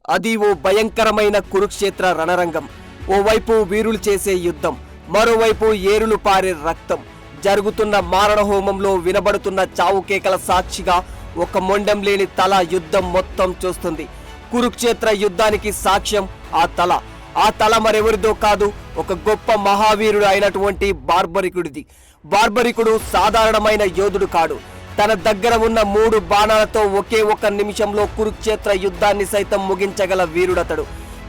అది ఓ భయంకరమైన కురుక్షేత్ర రణరంగం. ఓవైపు వీరులు చేసే యుద్ధం, మరోవైపు ఏరులు పారే రక్తం. జరుగుతున్న మారణ హోమంలో వినబడుతున్న చావు కేకల సాక్షిగా ఒక మొండెం లేని తల యుద్ధం మొత్తం చూస్తుంది. కురుక్షేత్ర యుద్ధానికి సాక్ష్యం ఆ తల మరెవరిదో కాదు, ఒక గొప్ప మహావీరుడు అయినటువంటి బార్బరికుడిది. బార్బరికుడు సాధారణమైన యోధుడు కాడు. తన దగ్గర ఉన్న 3 బాణాలతో ఒకే ఒక నిమిషంలో కురుక్షేత్ర యుద్ధాన్ని సైతం ముగించగల వీరుడతడు.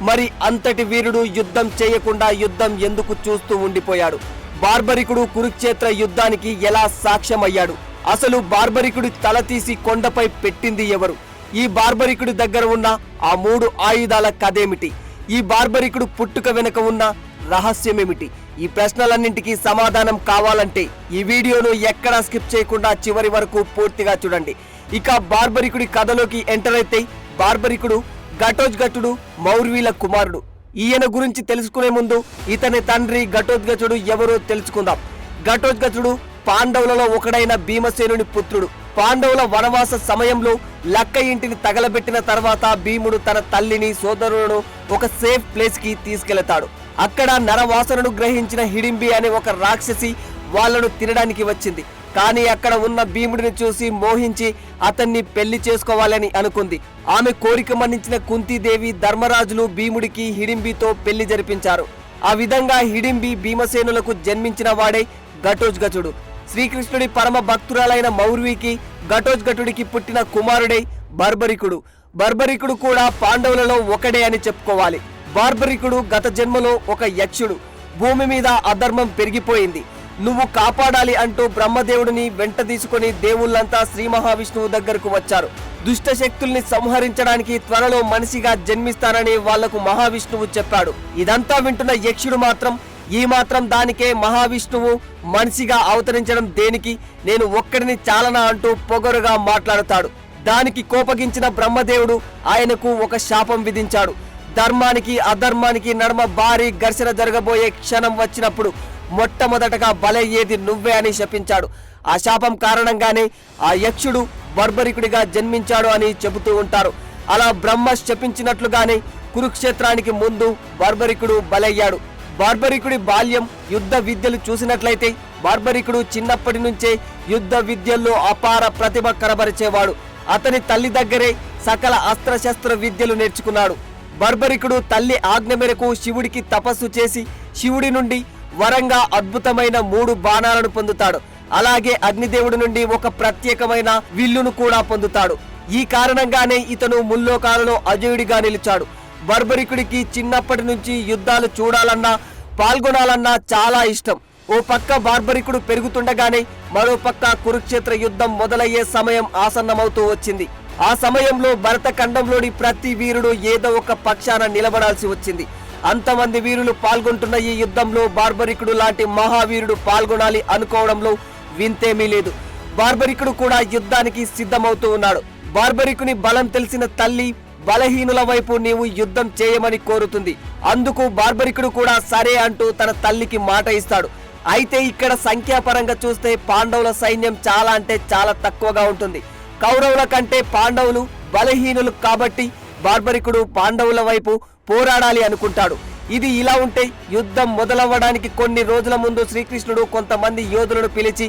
మరి అంతటి వీరుడు యుద్ధం చేయకుండా యుద్ధం ఎందుకు చూస్తూ ఉండిపోయాడు? బార్బరికుడు కురుక్షేత్ర యుద్ధానికి ఎలా సాక్ష్యమయ్యాడు? అసలు బార్బరికుడి తల తీసి కొండపై పెట్టింది ఎవరు? ఈ బార్బరికుడి దగ్గర ఉన్న ఆ 3 ఆయుధాల కథేమిటి? ఈ బార్బరికుడు పుట్టుక వెనుక ఉన్న రహస్యమేమిటి? ఈ ప్రశ్నలన్నింటికీ సమాధానం కావాలంటే ఈ వీడియోను ఎక్కడా స్కిప్ చేయకుండా చివరి వరకు పూర్తిగా చూడండి. ఇక బార్బరికుడి కథలోకి ఎంటర్ అయితే, బార్బరికుడు ఘటోత్కచుడు మౌర్వీల కుమారుడు. ఈయన గురించి తెలుసుకునే ముందు ఇతని తండ్రి ఘటోత్కచుడు ఎవరో తెలుసుకుందాం. ఘటోత్కచుడు పాండవులలో ఒకడైన భీమసేనుని పుత్రుడు. పాండవుల వనవాస సమయంలో లక్క ఇంటిని తగలబెట్టిన తర్వాత భీముడు తన తల్లిని సోదరులను ఒక సేఫ్ ప్లేస్ కి తీసుకెళ్తాడు. అక్కడ నరవాసనను గ్రహించిన హిడింబి అనే ఒక రాక్షసి వాళ్లను తినడానికి వచ్చింది. కానీ అక్కడ ఉన్న భీముడిని చూసి మోహించి అతన్ని పెళ్లి చేసుకోవాలని అనుకుంది. ఆమె కోరిక మన్నించిన కుంతీదేవి, ధర్మరాజులు భీముడికి హిడింబితో పెళ్లి జరిపించారు. ఆ విధంగా హిడింబి భీమసేనులకు జన్మించిన వాడే ఘటోత్కచుడు. శ్రీకృష్ణుడి పరమ భక్తురాలైన మౌర్వికి ఘటోత్కచుడికి పుట్టిన కుమారుడే బార్బరికుడు. బార్బరికుడు కూడా పాండవులలో ఒకడే అని చెప్పుకోవాలి. బార్బరికుడు గత జన్మలో ఒక యక్షుడు. భూమి మీద అధర్మం పెరిగిపోయింది, నువ్వు కాపాడాలి అంటూ బ్రహ్మదేవుడిని వెంట తీసుకుని దేవుళ్ళంతా శ్రీ మహావిష్ణువు దగ్గరకు వచ్చారు. దుష్ట శక్తుల్ని సంహరించడానికి త్వరలో మనిషిగా జన్మిస్తానని వాళ్లకు మహావిష్ణువు చెప్పాడు. ఇదంతా వింటున్న యక్షుడు మాత్రం ఈ మాత్రం దానికే మహావిష్ణువు మనిషిగా అవతరించడం దేనికి, నేను ఒక్కడిని చాలనా అంటూ పొగరుగా మాట్లాడుతాడు. దానికి కోపగించిన బ్రహ్మదేవుడు ఆయనకు ఒక శాపం విధించాడు. ధర్మానికి అధర్మానికి నడుమ భారీ ఘర్షణ జరగబోయే క్షణం వచ్చినప్పుడు మొట్టమొదటగా బలయ్యేది నువ్వే అని శపించాడు. ఆ శాపం కారణంగానే ఆ యక్షుడు బార్బరికుడిగా జన్మించాడు అని చెబుతూ ఉంటారు. అలా బ్రహ్మ శపించినట్లుగానే కురుక్షేత్రానికి ముందు బార్బరికుడు బలయ్యాడు. బార్బరికుడి బాల్యం, యుద్ధ విద్యలు చూసినట్లయితే బార్బరికుడు చిన్నప్పటి నుంచే యుద్ధ విద్యల్లో అపార ప్రతిభ కనబరిచేవాడు. అతని తల్లి దగ్గరే సకల అస్త్రశస్త్ర విద్యలు నేర్చుకున్నాడు. బార్బరికుడు తల్లి ఆజ్ఞ మేరకు శివుడికి తపస్సు చేసి శివుడి నుండి వరంగా అద్భుతమైన 3 బాణాలను పొందుతాడు. అలాగే అగ్నిదేవుడి నుండి ఒక ప్రత్యేకమైన విల్లును కూడా పొందుతాడు. ఈ కారణంగానే ఇతను ముల్లోకాలలో అజయుడిగా నిలిచాడు. బార్బరికుడికి చిన్నప్పటి నుంచి యుద్ధాలు చూడాలన్నా పాల్గొనాలన్నా చాలా ఇష్టం. ఓ పక్క బార్బరికుడు పెరుగుతుండగానే మరో పక్క కురుక్షేత్ర యుద్ధం మొదలయ్యే సమయం ఆసన్నమవుతూ వచ్చింది. ఆ సమయంలో భరత ఖండంలోని ప్రతి వీరుడు ఏదో ఒక పక్షాన నిలబడాల్సి వచ్చింది. అంతమంది వీరులు పాల్గొంటున్న ఈ యుద్ధంలో బార్బరికుడు లాంటి మహావీరుడు పాల్గొనాలి అనుకోవడంలో వింతేమీ లేదు. బార్బరికుడు కూడా యుద్ధానికి సిద్ధమవుతూ ఉన్నాడు. బార్బరికుని బలం తెలిసిన తల్లి బలహీనుల వైపు నీవు యుద్ధం చేయమని కోరుతుంది. అందుకు బార్బరికుడు కూడా సరే అంటూ తన తల్లికి మాట ఇస్తాడు. అయితే ఇక్కడ సంఖ్యాపరంగా చూస్తే పాండవుల సైన్యం చాలా అంటే చాలా తక్కువగా ఉంటుంది. కౌరవుల కంటే పాండవులు బలహీనులు కాబట్టి బార్బరికుడు పాండవుల వైపు పోరాడాలి అనుకుంటాడు. ఇది ఇలా ఉంటే యుద్ధం మొదలవ్వడానికి కొన్ని రోజుల ముందు శ్రీకృష్ణుడు కొంతమంది యోధులను పిలిచి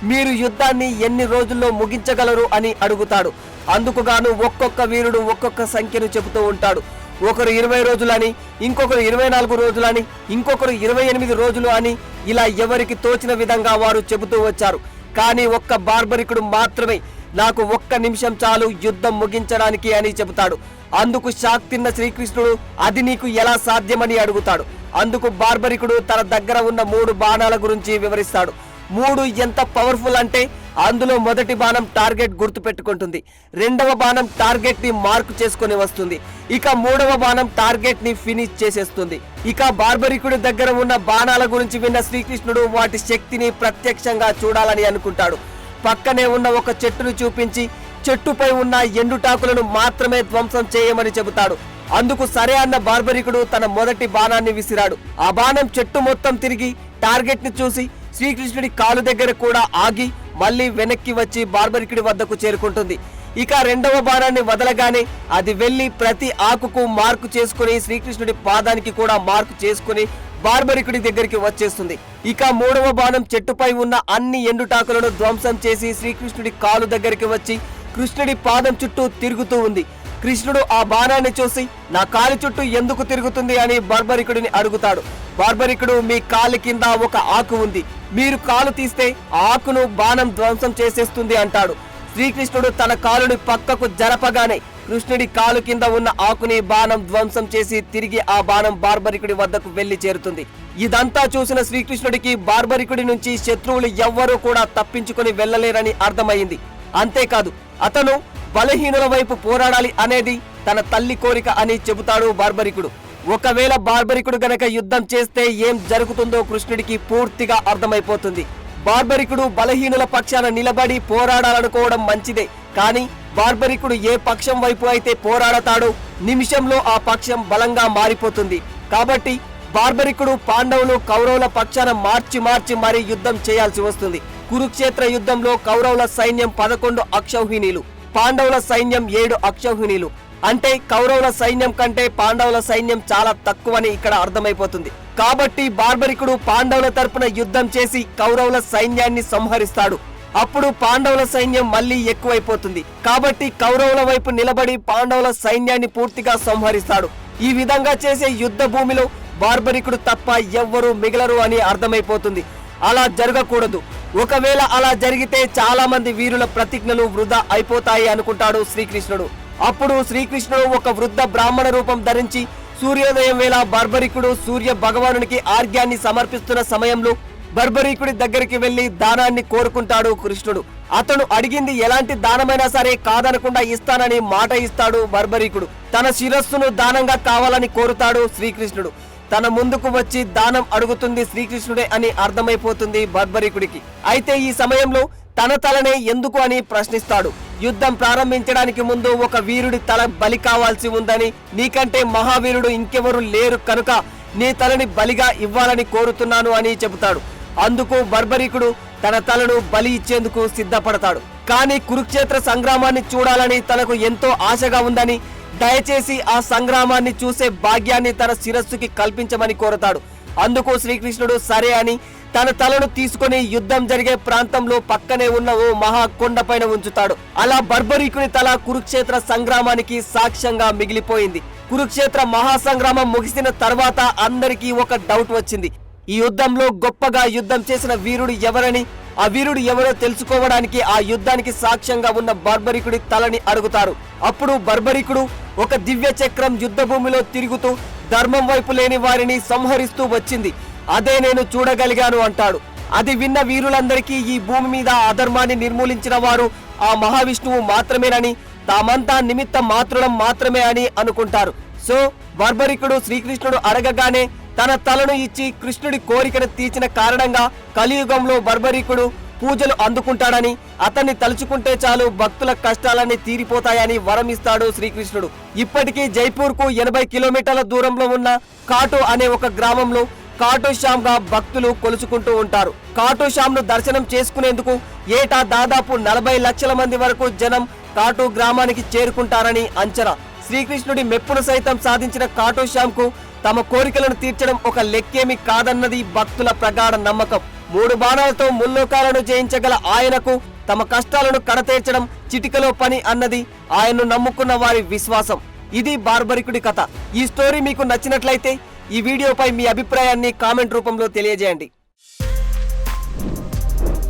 మీరు యుద్ధాన్ని ఎన్ని రోజుల్లో ముగించగలరు అని అడుగుతాడు. అందుకుగాను ఒక్కొక్క వీరుడు ఒక్కొక్క సంఖ్యను చెబుతూ ఉంటాడు. ఒకరు 20 రోజులని, ఇంకొకరు 24 రోజులని, ఇంకొకరు 28 రోజులు అని, ఇలా ఎవరికి తోచిన విధంగా వారు చెబుతూ వచ్చారు. కానీ ఒక్క బార్బరికుడు మాత్రమే నాకు 1 నిమిషం చాలు యుద్ధం ముగించడానికి అని చెబుతాడు. అందుకు షాక్ తిన్న శ్రీకృష్ణుడు అది నీకు ఎలా సాధ్యమని అడుగుతాడు. అందుకు బార్బరికుడు తన దగ్గర ఉన్న 3 బాణాల గురించి వివరిస్తాడు. 3 ఎంత పవర్ఫుల్ అంటే అందులో మొదటి బాణం టార్గెట్ గుర్తు పెట్టుకుంటుంది, రెండవ బాణం టార్గెట్ ని మార్క్ చేసుకుని వస్తుంది, ఇక 3వ బాణం టార్గెట్ ని ఫినిష్ చేసేస్తుంది. ఇక బార్బరికుడి దగ్గర ఉన్న బాణాల గురించి విన్న శ్రీకృష్ణుడు వాటి శక్తిని ప్రత్యక్షంగా చూడాలని అనుకుంటాడు. పక్కనే ఉన్న ఒక చెట్టును చూపించి చెట్టుపై ఉన్న ఎండుటాకులను మాత్రమే ధ్వంసం చేయమని చెబుతాడు. అందుకు సరే అన్న బార్బరికుడు తన మొదటి బాణాన్ని విసిరాడు. ఆ బాణం చెట్టు మొత్తం తిరిగి టార్గెట్ ని చూసి శ్రీకృష్ణుడి కాలు దగ్గర కూడా ఆగి మళ్ళీ వెనక్కి వచ్చి బార్బరికుడి వద్దకు చేరుకుంటుంది. ఇక రెండవ బాణాన్ని వదలగానే అది వెళ్లి ప్రతి ఆకుకు మార్కు చేసుకుని శ్రీకృష్ణుడి పాదానికి కూడా మార్కు చేసుకుని బార్బరికుడి దగ్గరికి వచ్చేస్తుంది. ఇక మూడవ బాణం చెట్టుపై ఉన్న అన్ని ఎండుటాకులను ధ్వంసం చేసి శ్రీకృష్ణుడి కాలు దగ్గరికి వచ్చి కృష్ణుడి పాదం చుట్టూ తిరుగుతూ ఉంది. కృష్ణుడు ఆ బాణాన్ని చూసి నా కాలి చుట్టూ ఎందుకు తిరుగుతుంది అని బార్బరికుడిని అడుగుతాడు. బార్బరికుడు మీ కాలి కింద ఒక ఆకు ఉంది, మీరు కాలు తీస్తే ఆ ఆకును బాణం ధ్వంసం చేసేస్తుంది అంటాడు. శ్రీకృష్ణుడు తన కాలుని పక్కకు జరపగానే కృష్ణుడి కాలు కింద ఉన్న ఆకుని బాణం ధ్వంసం చేసి తిరిగి ఆ బాణం బార్బరికుడి వద్దకు వెళ్లి చేరుతుంది. ఇదంతా చూసిన శ్రీకృష్ణుడికి బార్బరికుడి నుంచి శత్రువులు ఎవ్వరూ కూడా తప్పించుకుని వెళ్లలేరని అర్థమైంది. అంతేకాదు అతను బలహీనుల వైపు పోరాడాలి అనేది తన తల్లి కోరిక అని చెబుతాడు బార్బరికుడు. ఒకవేళ బార్బరికుడు గనక యుద్ధం చేస్తే ఏం జరుగుతుందో కృష్ణుడికి పూర్తిగా అర్థమైపోతుంది. బార్బరికుడు బలహీనుల పక్షాన నిలబడి పోరాడాలనుకోవడం మంచిదే, కానీ బార్బరికుడు ఏ పక్షం వైపు అయితే పోరాడతాడో నిమిషంలో ఆ పక్షం బలంగా మారిపోతుంది. కాబట్టి బార్బరికుడు పాండవులు కౌరవుల పక్షాన మార్చి మరీ యుద్ధం చేయాల్సి వస్తుంది. కురుక్షేత్ర యుద్ధంలో కౌరవుల సైన్యం 11 అక్షౌహిణీలు, పాండవుల సైన్యం 7 అక్షౌహిణీలు. అంటే కౌరవుల సైన్యం కంటే పాండవుల సైన్యం చాలా తక్కువని ఇక్కడ అర్థమైపోతుంది. కాబట్టి బార్బరికుడు పాండవుల తరపున యుద్ధం చేసి కౌరవుల సైన్యాన్ని సంహరిస్తాడు. అప్పుడు పాండవుల సైన్యం మళ్ళీ ఎక్కువైపోతుంది. కాబట్టి కౌరవుల వైపు నిలబడి పాండవుల సైన్యాన్ని పూర్తిగా సంహరిస్తాడు. ఈ విధంగా చేసే యుద్ధ భూమిలో బార్బరికుడు తప్ప ఎవ్వరూ మిగలరు అని అర్థమైపోతుంది. అలా జరగకూడదు. ఒకవేళ అలా జరిగితే చాలా మంది వీరుల ప్రతిజ్ఞలు వృధా అయిపోతాయి అనుకుంటాడు శ్రీకృష్ణుడు. అప్పుడు శ్రీకృష్ణుడు ఒక వృద్ధ బ్రాహ్మణ రూపం ధరించి సూర్యోదయం వేళ బార్బరికుడు సూర్య భగవానునికి ఆర్ఘ్యాన్ని సమర్పిస్తున్న సమయంలో బార్బరికుడి దగ్గరికి వెళ్లి దానాన్ని కోరుకుంటాడు కృష్ణుడు. అతను అడిగింది ఎలాంటి దానమైనా సరే కాదనకుండా ఇస్తానని మాట ఇస్తాడు బార్బరికుడు. తన శిరస్సును దానంగా కావాలని కోరుతాడు శ్రీకృష్ణుడు. తన ముందుకు వచ్చి దానం అడుగుతుంది శ్రీకృష్ణుడే అని అర్థమైపోతుంది బార్బరికుడికి. అయితే ఈ సమయంలో తన తలనే ఎందుకు అని ప్రశ్నిస్తాడు. యుద్ధం ప్రారంభించడానికి ముందు ఒక వీరుడి తల బలి కావాల్సి ఉందని, నీకంటే మహావీరుడు ఇంకెవరు లేరు కనుక నీ తలని బలిగా ఇవ్వాలని కోరుతున్నాను అని చెబుతాడు. అందుకు బార్బరికుడు తన తలను బలి ఇచ్చేందుకు సిద్ధపడతాడు. కానీ కురుక్షేత్ర సంగ్రామాన్ని చూడాలని తనకు ఎంతో ఆశగా ఉందని, దయచేసి ఆ సంగ్రామాన్ని చూసే భాగ్యాన్ని తన శిరస్సుకి కల్పించమని కోరతాడు. అందుకు శ్రీకృష్ణుడు సరే అని తన తలను తీసుకుని యుద్ధం జరిగే ప్రాంతంలో పక్కనే ఉన్న ఓ మహా కొండపైన ఉంచుతాడు. అలా బార్బరికుని తల కురుక్షేత్ర సంగ్రామానికి సాక్ష్యంగా మిగిలిపోయింది. కురుక్షేత్ర మహాసంగ్రామం ముగిసిన తర్వాత అందరికీ ఒక డౌట్ వచ్చింది. ఈ యుద్ధంలో గొప్పగా యుద్ధం చేసిన వీరుడు ఎవరని, ఆ వీరుడు ఎవరో తెలుసుకోవడానికి ఆ యుద్ధానికి సాక్ష్యంగా ఉన్న బార్బరికుడి తలని అడుగుతారు. అప్పుడు బార్బరికుడు ఒక దివ్య చక్రం యుద్ధ భూమిలో తిరుగుతూ ధర్మం వైపు లేని వారిని సంహరిస్తూ వచ్చింది, అదే నేను చూడగలిగాను అంటాడు. అది విన్న వీరులందరికీ ఈ భూమి మీద అధర్మాన్ని నిర్మూలించిన వారు ఆ మహావిష్ణువు మాత్రమేనని, తామంతా నిమిత్త మాత్రులం మాత్రమే అని అనుకుంటారు. సో బార్బరికుడు శ్రీకృష్ణుడు అడగగానే తన తలను ఇచ్చి కృష్ణుడి కోరికను తీర్చిన కారణంగా కలియుగంలో బార్బరికుడు పూజలు అందుకుంటాడని, అతన్ని తలుచుకుంటే చాలు భక్తుల కష్టాలన్నీ తీరిపోతాయని వరం ఇస్తాడు శ్రీకృష్ణుడు. ఇప్పటికీ జైపూర్ కు 80 కిలోమీటర్ల దూరంలో ఉన్న కాటు అనే ఒక గ్రామంలో కాటు శ్యామ్ గా భక్తులు కొలుచుకుంటూ ఉంటారు. కాటు శ్యామ్ ను దర్శనం చేసుకునేందుకు ఏటా దాదాపు 40 లక్షల మంది వరకు జనం కాటు గ్రామానికి చేరుకుంటారని అంచనా. శ్రీకృష్ణుడి మెప్పును సైతం సాధించిన కాటు శ్యామ్ కు తమ కోరికలను తీర్చడం ఒక లెక్కేమి కాదన్నది భక్తుల ప్రగాఢ నమ్మకం. 3 బాణాలతో ముల్లోకాలను జయించగల ఆయనకు తమ కష్టాలను కడతీర్చడం చిటికలో పని అన్నది ఆయన్ను నమ్ముకున్న వారి విశ్వాసం. ఇది బార్బరికుడి కథ. ఈ స్టోరీ మీకు నచ్చినట్లయితే ఈ వీడియోపై మీ అభిప్రాయాన్ని కామెంట్ రూపంలో తెలియజేయండి.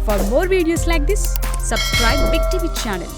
For more videos like this, subscribe Big TV channel.